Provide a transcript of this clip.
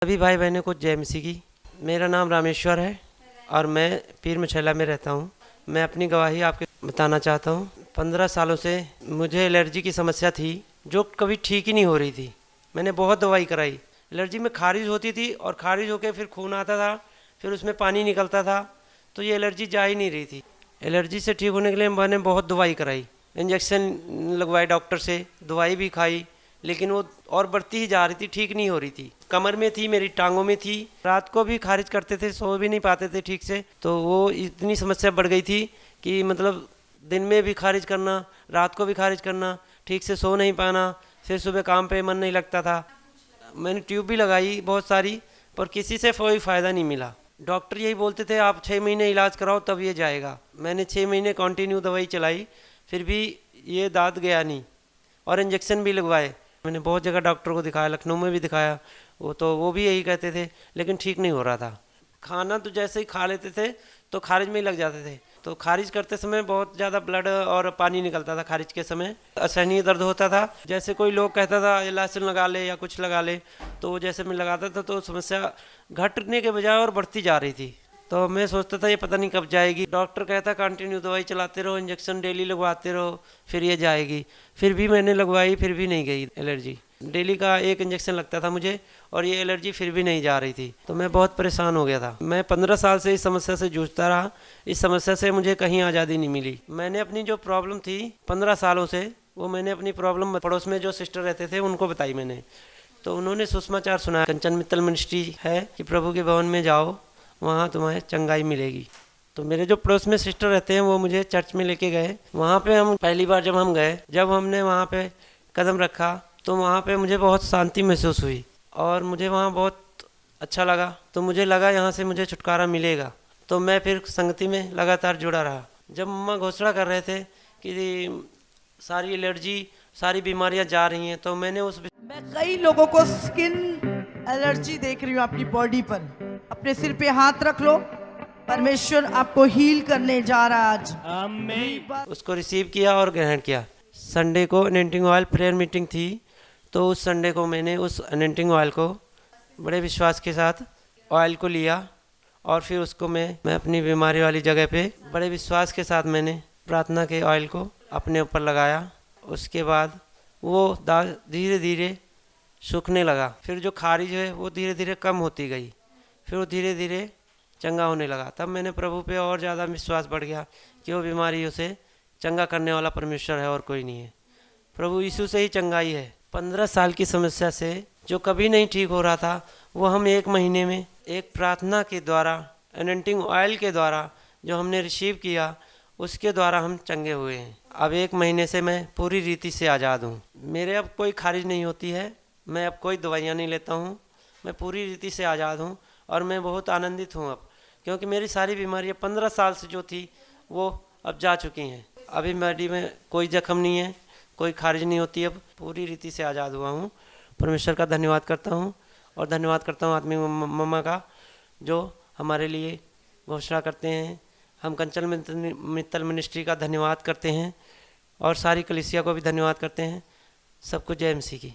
सभी भाई बहनों को जय मसीह की। मेरा नाम रामेश्वर है और मैं पीर मछैला में रहता हूँ। मैं अपनी गवाही आपके बताना चाहता हूँ। 15 सालों से मुझे एलर्जी की समस्या थी जो कभी ठीक ही नहीं हो रही थी। मैंने बहुत दवाई कराई। एलर्जी में खारिज होती थी और खारिज होकर फिर खून आता था, फिर उसमें पानी निकलता था, तो ये एलर्जी जा ही नहीं रही थी। एलर्जी से ठीक होने के लिए मैंने बहुत दवाई कराई, इंजेक्शन लगवाए डॉक्टर से, दवाई भी खाई, लेकिन वो और बढ़ती ही जा रही थी, ठीक नहीं हो रही थी। कमर में थी, मेरी टांगों में थी, रात को भी खारिज करते थे, सो भी नहीं पाते थे ठीक से। तो वो इतनी समस्या बढ़ गई थी कि मतलब दिन में भी खारिज करना, रात को भी खारिज करना, ठीक से सो नहीं पाना, फिर सुबह काम पे मन नहीं लगता था। मैंने ट्यूब भी लगाई बहुत सारी, पर किसी से कोई फ़ायदा नहीं मिला। डॉक्टर यही बोलते थे आप 6 महीने इलाज कराओ तब ये जाएगा। मैंने 6 महीने कंटिन्यू दवाई चलाई, फिर भी ये दाद गया नहीं, और इंजेक्शन भी लगवाए। मैंने बहुत जगह डॉक्टर को दिखाया, लखनऊ में भी दिखाया, वो भी यही कहते थे, लेकिन ठीक नहीं हो रहा था। खाना तो जैसे ही खा लेते थे तो खारिज में ही लग जाते थे। तो खारिज करते समय बहुत ज़्यादा ब्लड और पानी निकलता था। खारिज के समय असहनीय दर्द होता था। जैसे कोई लोग कहता था इलायचीन लगा ले या कुछ लगा ले, तो जैसे मैं लगाता था तो समस्या घटने के बजाय और बढ़ती जा रही थी। तो मैं सोचता था ये पता नहीं कब जाएगी। डॉक्टर कहता कंटिन्यू दवाई चलाते रहो, इंजेक्शन डेली लगवाते रहो, फिर ये जाएगी। फिर भी मैंने लगवाई, फिर भी नहीं गई एलर्जी। डेली का 1 इंजेक्शन लगता था मुझे, और ये एलर्जी फिर भी नहीं जा रही थी। तो मैं बहुत परेशान हो गया था। मैं 15 साल से इस समस्या से जूझता रहा। इस समस्या से मुझे कहीं आज़ादी नहीं मिली। मैंने अपनी जो प्रॉब्लम थी 15 सालों से, वो मैंने अपनी प्रॉब्लम पड़ोस में जो सिस्टर रहते थे उनको बताई मैंने। तो उन्होंने सुषमाचार सुनाया, कंचन मित्तल मिनिस्ट्री है कि प्रभु के भवन में जाओ, वहाँ तुम्हें चंगाई मिलेगी। तो मेरे जो पड़ोस में सिस्टर रहते हैं वो मुझे चर्च में लेके गए। वहाँ पे हम पहली बार जब हम गए, जब हमने वहाँ पे कदम रखा, तो वहाँ पे मुझे बहुत शांति महसूस हुई और मुझे वहाँ बहुत अच्छा लगा। तो मुझे लगा यहाँ से मुझे छुटकारा मिलेगा। तो मैं फिर संगति में लगातार जुड़ा रहा। जब मम्मा घोषणा कर रहे थे कि सारी एलर्जी, सारी बीमारियाँ जा रही हैं, तो मैंने मैं कई लोगों को स्किन एलर्जी देख रही हूँ आपकी बॉडी पर। अपने सिर पे हाथ रख लो, परमेश्वर आपको हील करने जा रहा है आज। आमीन। उसको रिसीव किया और ग्रहण किया। संडे को अनॉइंटिंग ऑयल प्रेयर मीटिंग थी, तो उस संडे को मैंने उस अनॉइंटिंग ऑयल को बड़े विश्वास के साथ ऑयल को लिया, और फिर उसको मैं अपनी बीमारी वाली जगह पे बड़े विश्वास के साथ मैंने प्रार्थना के ऑयल को अपने ऊपर लगाया। उसके बाद वो दाग धीरे धीरे सूखने लगा। फिर जो खारिज है वो धीरे धीरे कम होती गई, फिर वो धीरे धीरे चंगा होने लगा। तब मैंने प्रभु पे और ज़्यादा विश्वास बढ़ गया कि वो बीमारियों से चंगा करने वाला परमेश्वर है और कोई नहीं है। प्रभु यीशु से ही चंगाई है। 15 साल की समस्या से जो कभी नहीं ठीक हो रहा था, वो हम 1 महीने में एक प्रार्थना के द्वारा, अनॉइंटिंग ऑयल के द्वारा जो हमने रिसीव किया, उसके द्वारा हम चंगे हुए हैं। अब 1 महीने से मैं पूरी रीति से आज़ाद हूँ। मेरे अब कोई खारिज नहीं होती है, मैं अब कोई दवाइयाँ नहीं लेता हूँ, मैं पूरी रीति से आज़ाद हूँ और मैं बहुत आनंदित हूँ अब, क्योंकि मेरी सारी बीमारियाँ 15 साल से जो थी वो अब जा चुकी हैं। अभी बॉडी में कोई जख्म नहीं है, कोई खारिज नहीं होती, अब पूरी रीति से आज़ाद हुआ हूँ। परमेश्वर का धन्यवाद करता हूँ, और धन्यवाद करता हूँ आत्मिक मम्मा का, जो हमारे लिए घोषणा करते हैं। हम कंचन मित्तल मिनिस्ट्री का धन्यवाद करते हैं, और सारी कलीसिया को भी धन्यवाद करते हैं। सबको जय मसीह की।